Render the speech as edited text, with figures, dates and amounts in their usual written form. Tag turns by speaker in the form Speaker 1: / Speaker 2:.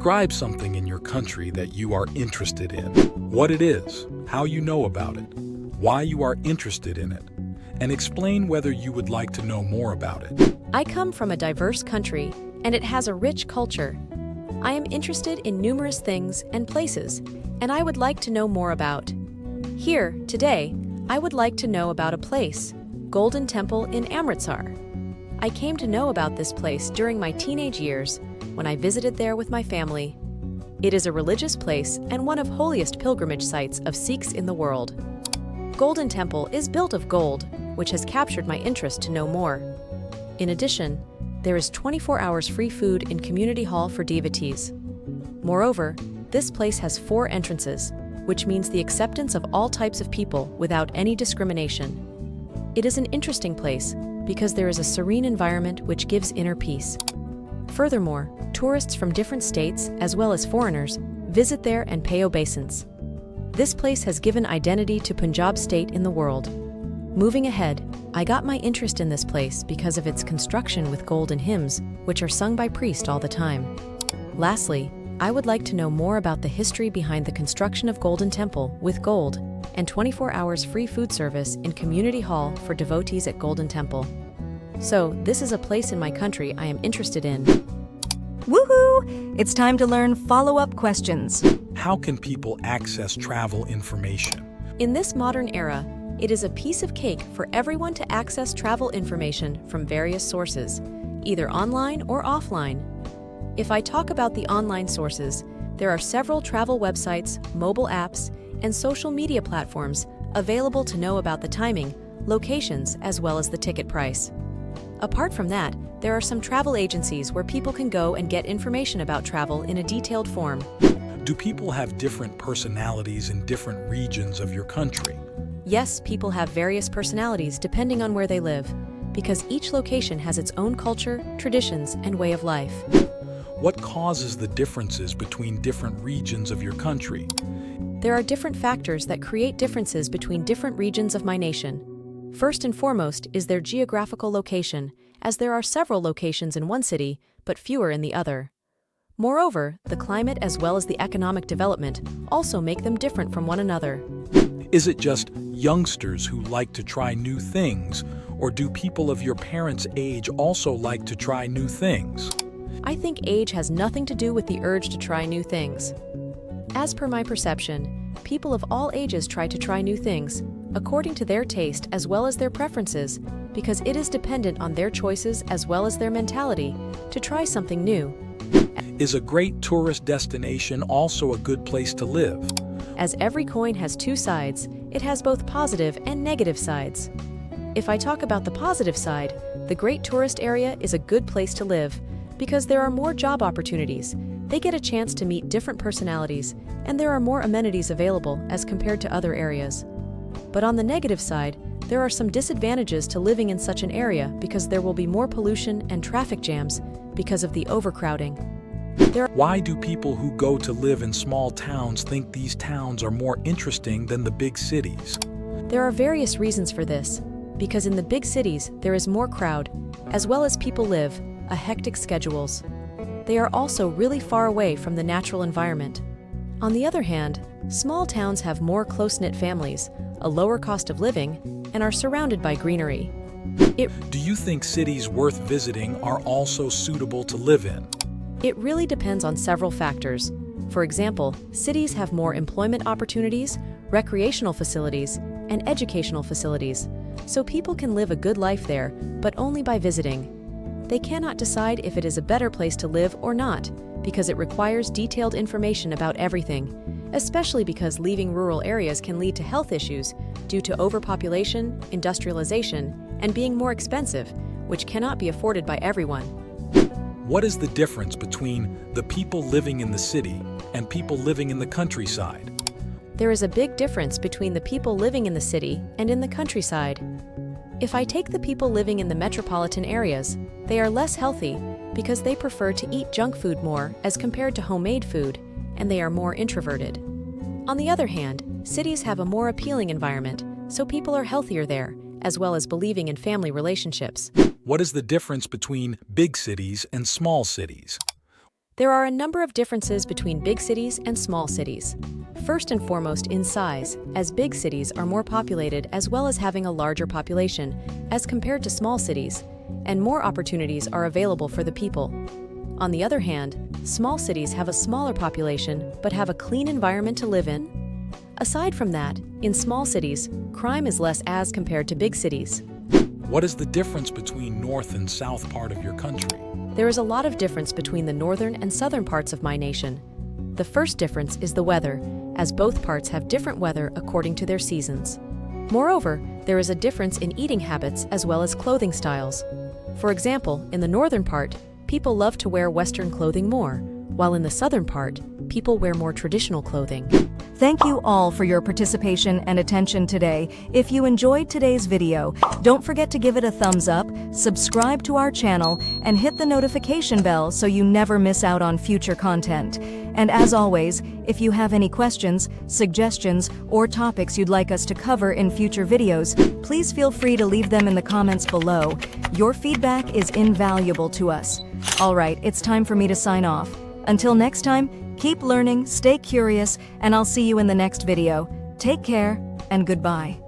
Speaker 1: Describe something in your country that you are interested in. What it is, how you know about it, why you are interested in it, and explain whether you would like to know more about it.
Speaker 2: I come from a diverse country, and it has a rich culture. I am interested in numerous things and places, and I would like to know more about. Here, today, I would like to know about a place, Golden Temple in Amritsar. I came to know about this place during my teenage years when I visited there with my family. It is a religious place and one of holiest pilgrimage sites of Sikhs in the world. Golden Temple is built of gold, which has captured my interest to know more. In addition, there is 24 hours free food in Community Hall for devotees. Moreover, this place has 4 entrances, which means the acceptance of all types of people without any discrimination. It is an interesting place because there is a serene environment which gives inner peace. Furthermore, tourists from different states, as well as foreigners, visit there and pay obeisance. This place has given identity to Punjab state in the world. Moving ahead, I got my interest in this place because of its construction with golden hymns, which are sung by priests all the time. Lastly, I would like to know more about the history behind the construction of Golden Temple with gold and 24 hours free food service in Community Hall for devotees at Golden Temple. So, this is a place in my country I am interested in.
Speaker 3: Woohoo! It's time to learn follow-up questions.
Speaker 1: How can people access travel information?
Speaker 2: In this modern era, it is a piece of cake for everyone to access travel information from various sources, either online or offline. If I talk about the online sources, there are several travel websites, mobile apps, and social media platforms available to know about the timing, locations, as well as the ticket price. Apart from that, there are some travel agencies where people can go and get information about travel in a detailed form.
Speaker 1: Do people have different personalities in different regions of your country?
Speaker 2: Yes, people have various personalities depending on where they live, because each location has its own culture, traditions, and way of life.
Speaker 1: What causes the differences between different regions of your country?
Speaker 2: There are different factors that create differences between different regions of my nation. First and foremost is their geographical location, as there are several locations in one city, but fewer in the other. Moreover, the climate as well as the economic development also make them different from one another.
Speaker 1: Is it just youngsters who like to try new things, or do people of your parents' age also like to try new things?
Speaker 2: I think age has nothing to do with the urge to try new things. As per my perception, people of all ages try to try new things, according to their taste as well as their preferences, because it is dependent on their choices as well as their mentality to try something new.
Speaker 1: Is a great tourist destination also a good place to live?
Speaker 2: As every coin has 2 sides, it has both positive and negative sides. If I talk about the positive side, the great tourist area is a good place to live because there are more job opportunities, they get a chance to meet different personalities, and there are more amenities available as compared to other areas. But on the negative side, there are some disadvantages to living in such an area because there will be more pollution and traffic jams because of the overcrowding.
Speaker 1: Why do people who go to live in small towns think these towns are more interesting than the big cities?
Speaker 2: There are various reasons for this, because in the big cities there is more crowd, as well as people live a hectic schedules. They are also really far away from the natural environment. On the other hand, small towns have more close-knit families, a lower cost of living, and are surrounded by greenery.
Speaker 1: Do you think cities worth visiting are also suitable to live in?
Speaker 2: It really depends on several factors. For example, cities have more employment opportunities, recreational facilities, and educational facilities, so people can live a good life there, but only by visiting. They cannot decide if it is a better place to live or not, because it requires detailed information about everything, especially because leaving rural areas can lead to health issues due to overpopulation, industrialization, and being more expensive, which cannot be afforded by everyone.
Speaker 1: What is the difference between the people living in the city and people living in the countryside?
Speaker 2: There is a big difference between the people living in the city and in the countryside. If I take the people living in the metropolitan areas, they are less healthy because they prefer to eat junk food more as compared to homemade food, and they are more introverted. On the other hand, cities have a more appealing environment, so people are healthier there, as well as believing in family relationships.
Speaker 1: What is the difference between big cities and small cities?
Speaker 2: There are a number of differences between big cities and small cities. First and foremost in size, as big cities are more populated as well as having a larger population as compared to small cities, and more opportunities are available for the people. On the other hand, small cities have a smaller population but have a clean environment to live in. Aside from that, in small cities, crime is less as compared to big cities.
Speaker 1: What is the difference between north and south part of your country?
Speaker 2: There is a lot of difference between the northern and southern parts of my nation. The first difference is the weather, as both parts have different weather according to their seasons. Moreover, there is a difference in eating habits as well as clothing styles. For example, in the northern part, people love to wear Western clothing more, while in the southern part, people wear more traditional clothing.
Speaker 3: Thank you all for your participation and attention today. If you enjoyed today's video, don't forget to give it a thumbs up, subscribe to our channel, and hit the notification bell so you never miss out on future content. And as always, if you have any questions, suggestions, or topics you'd like us to cover in future videos, please feel free to leave them in the comments below. Your feedback is invaluable to us. All right, it's time for me to sign off. Until next time, keep learning, stay curious, and I'll see you in the next video. Take care, and goodbye.